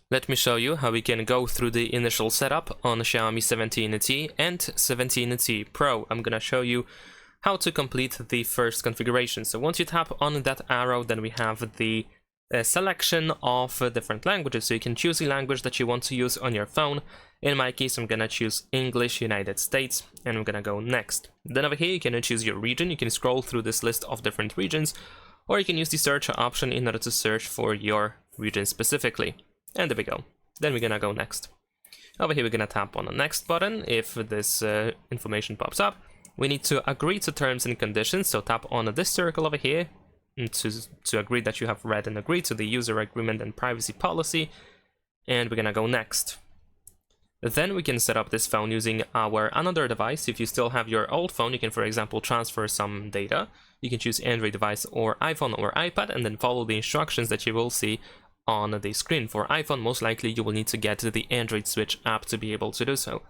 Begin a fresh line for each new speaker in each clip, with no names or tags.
Let me show you how we can go through the initial setup on Xiaomi 17T and 17T Pro. I'm gonna show you how to complete the first configuration. So once you tap on that arrow, then we have the selection of different languages. So you can choose the language that you want to use on your phone. In my case, I'm gonna choose English United States, and I'm gonna go next. Then over here, you can choose your region. You can scroll through this list of different regions, or you can use the search option in order to search for your region specifically. And there we go. Then we're gonna go next. Over here, we're gonna tap on the next button. If this information pops up, we need to agree to terms and conditions. So tap on this circle over here to agree that you have read and agreed to the user agreement and privacy policy. And we're gonna go next. Then we can set up this phone using our another device. If you still have your old phone, you can, for example, transfer some data. You can choose Android device or iPhone or iPad, and then follow the instructions that you will see on the screen. For iPhone, most likely you will need to get the Android Switch app to be able to do so.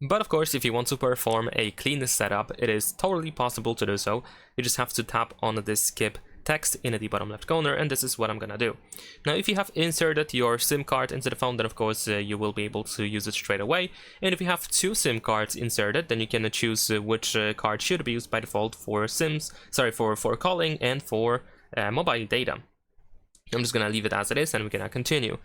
But of course, if you want to perform a clean setup, it is totally possible to do so. You just have to tap on this skip text in the bottom left corner, and this is what I'm gonna do. Now, if you have inserted your SIM card into the phone, then of course you will be able to use it straight away. And if you have two SIM cards inserted, then you can choose which card should be used by default for for calling and for mobile data. I'm just gonna leave it as it is, and we're gonna continue.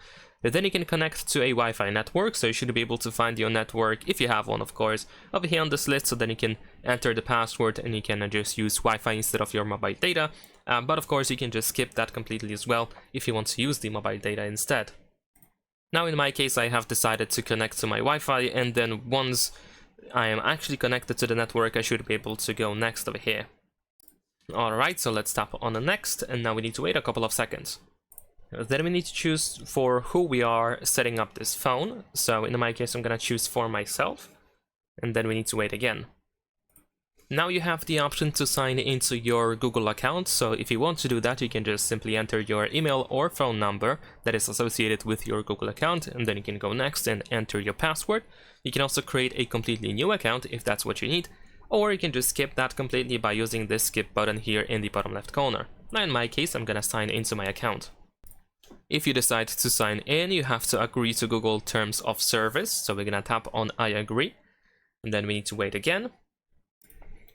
Then you can connect to a Wi-Fi network, so you should be able to find your network, if you have one of course, over here on this list. So then you can enter the password and you can just use Wi-Fi instead of your mobile data. But of course you can just skip that completely as well if you want to use the mobile data instead. Now in my case, I have decided to connect to my Wi-Fi, and then once I am actually connected to the network, I should be able to go next over here. Alright, so let's tap on the next, and now we need to wait a couple of seconds. Then we need to choose for who we are setting up this phone. So in my case, I'm gonna choose for myself, and then we need to wait again. Now you have the option to sign into your Google account. So if you want to do that, you can just simply enter your email or phone number that is associated with your Google account, and then you can go next and enter your password. You can also create a completely new account if that's what you need, or you can just skip that completely by using this skip button here in the bottom left corner. Now in my case, I'm gonna sign into my account. If you decide to sign in, you have to agree to Google Terms of Service. So we're gonna tap on I agree, and then we need to wait again.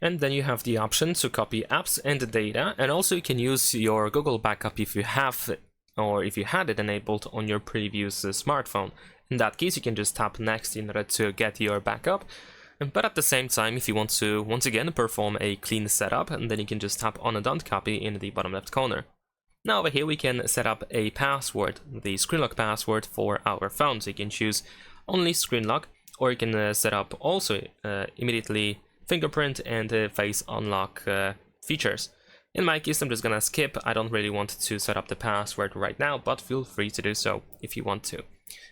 And then you have the option to copy apps and data, and also you can use your Google backup if you have or if you had it enabled on your previous smartphone. In that case, you can just tap next in order to get your backup. But at the same time, if you want to once again perform a clean setup, and then you can just tap on a don't copy in the bottom left corner. Now over here we can set up a password, the screen lock password for our phone. So you can choose only screen lock, or you can set up also immediately fingerprint and face unlock features. In my case, I'm just gonna skip. I don't really want to set up the password right now, but feel free to do so if you want to.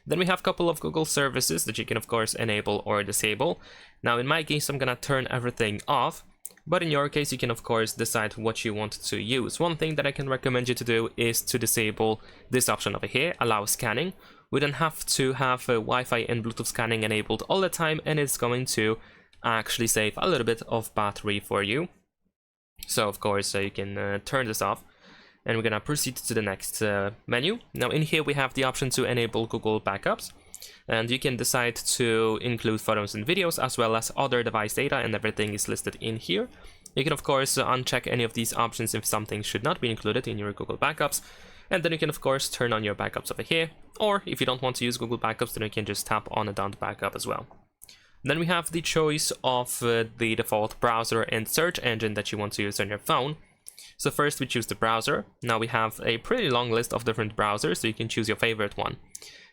Then we have a couple of Google services that you can of course enable or disable. Now in my case, I'm gonna turn everything off. But in your case, you can of course decide what you want to use. One thing that I can recommend you to do is to disable this option over here, allow scanning. We don't have to have Wi-Fi and Bluetooth scanning enabled all the time, and it's going to actually save a little bit of battery for you. So of course you can turn this off, and we're gonna proceed to the next menu. Now in here we have the option to enable Google backups. And you can decide to include photos and videos as well as other device data, and everything is listed in here. You can of course uncheck any of these options if something should not be included in your Google backups, and then you can of course turn on your backups over here, or if you don't want to use Google backups, then you can just tap on a don't backup as well. Then we have the choice of the default browser and search engine that you want to use on your phone. So first we choose the browser. Now we have a pretty long list of different browsers, so you can choose your favorite one.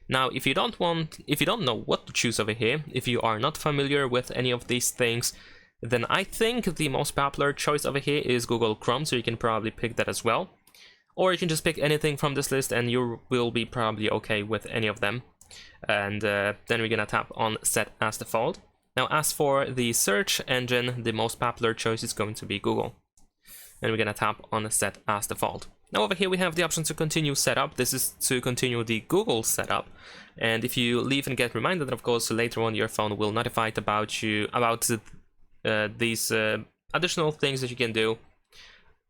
Now, if you don't know what to choose over here, if you are not familiar with any of these things, then I think the most popular choice over here is Google Chrome, so you can probably pick that as well. Or you can just pick anything from this list and you will be probably okay with any of them. And then we're gonna tap on Set as Default. Now, as for the search engine, the most popular choice is going to be Google. And we're gonna tap on Set as Default. Now over here we have the option to continue setup. This is to continue the Google setup, and if you leave and get reminded, of course later on your phone will notify it about these additional things that you can do,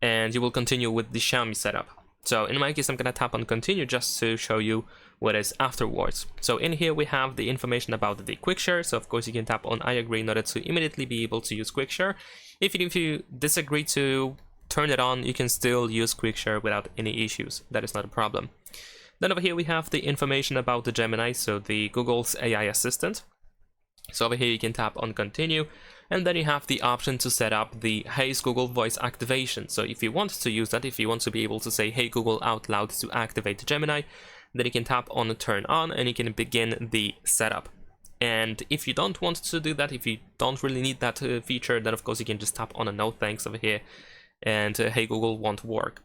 and you will continue with the Xiaomi setup. So in my case, I'm gonna tap on continue just to show you what is afterwards. So in here we have the information about the quick share. So of course you can tap on I agree in order to immediately be able to use quick share. If you disagree to turn it on, you can still use quick share without any issues. That is not a problem. Then over here we have the information about the Gemini, so the Google's AI assistant. So over here you can tap on continue, and then you have the option to set up the Hey Google voice activation. So if you want to use that, if you want to be able to say Hey Google out loud to activate Gemini, then you can tap on turn on and you can begin the setup. And if you don't want to do that, if you don't really need that feature, then of course you can just tap on a no thanks over here, and Hey Google won't work.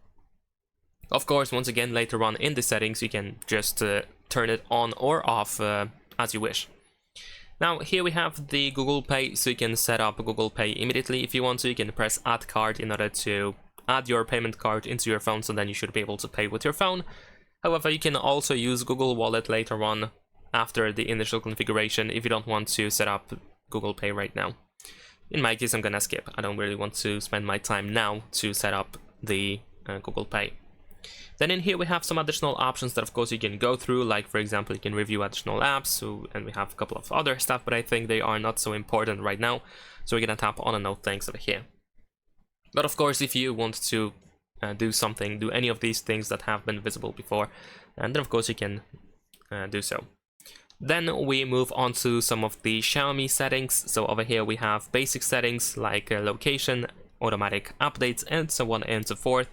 Of course, once again, later on in the settings, you can just turn it on or off as you wish. Now here we have the Google Pay, so you can set up Google Pay immediately if you want to. You can press add card in order to add your payment card into your phone, so then you should be able to pay with your phone. However, you can also use Google Wallet later on after the initial configuration if you don't want to set up Google Pay right now. In my case, I'm gonna skip. I don't really want to spend my time now to set up the Google Pay. Then in here we have some additional options that of course you can go through, like for example you can review additional apps, and we have a couple of other stuff, but I think they are not so important right now, so we're gonna tap on a no thanks over here. But of course if you want to do any of these things that have been visible before, and then of course you can do so. Then we move on to some of the Xiaomi settings. So over here we have basic settings like location, automatic updates, and so on and so forth.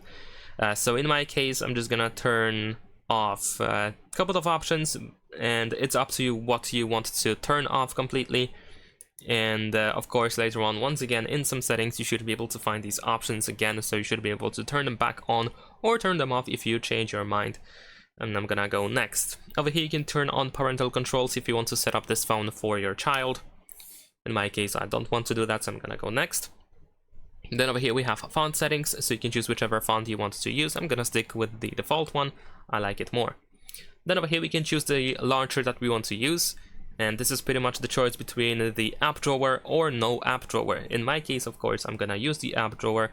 So in my case, I'm just gonna turn off a couple of options, and it's up to you what you want to turn off completely. And of course later on, once again, in some settings you should be able to find these options again, so you should be able to turn them back on or turn them off if you change your mind. And I'm gonna go next. Over here you can turn on parental controls if you want to set up this phone for your child. In my case, I don't want to do that, so I'm gonna go next. Then over here we have font settings, so you can choose whichever font you want to use. I'm gonna stick with the default one, I like it more. Then over here we can choose the launcher that we want to use, and this is pretty much the choice between the app drawer or no app drawer. In my case, of course, I'm gonna use the app drawer,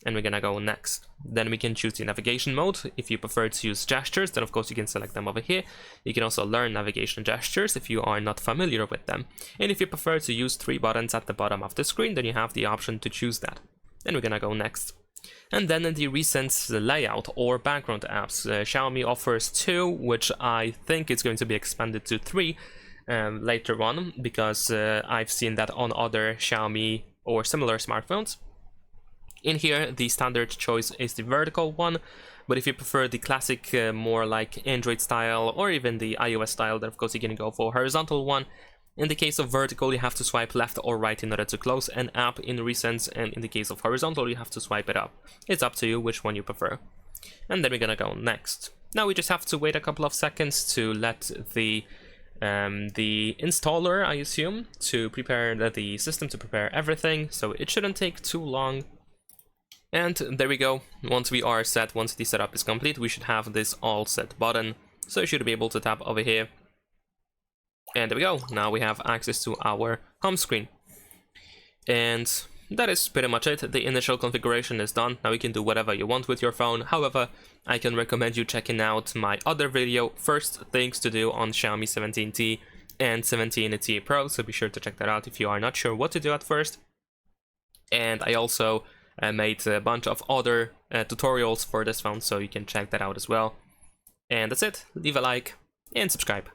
and we're gonna go next. Then we can choose the navigation mode. If you prefer to use gestures, then of course you can select them over here. You can also learn navigation gestures if you are not familiar with them. And if you prefer to use 3 buttons at the bottom of the screen, then you have the option to choose that. Then we're gonna go next. And then in the recent layout or background apps, Xiaomi offers 2, which I think is going to be expanded to 3 later on, because I've seen that on other Xiaomi or similar smartphones. In here, the standard choice is the vertical one, but if you prefer the classic, more like Android style or even the iOS style, then of course you can go for horizontal one. In the case of vertical, you have to swipe left or right in order to close an app in recent, and in the case of horizontal, you have to swipe it up. It's up to you which one you prefer. And then we're gonna go next. Now we just have to wait a couple of seconds to let the installer, I assume, to prepare the system, to prepare everything, so it shouldn't take too long. And there we go. Once we are set, once the setup is complete, we should have this all set button, so you should be able to tap over here. And there we go. Now we have access to our home screen. And that is pretty much it. The initial configuration is done. Now you can do whatever you want with your phone. However, I can recommend you checking out my other video, First Things to Do on Xiaomi 17T and 17T Pro, so be sure to check that out if you are not sure what to do at first. And I also made a bunch of other tutorials for this phone, so you can check that out as well. And that's it. Leave a like and subscribe.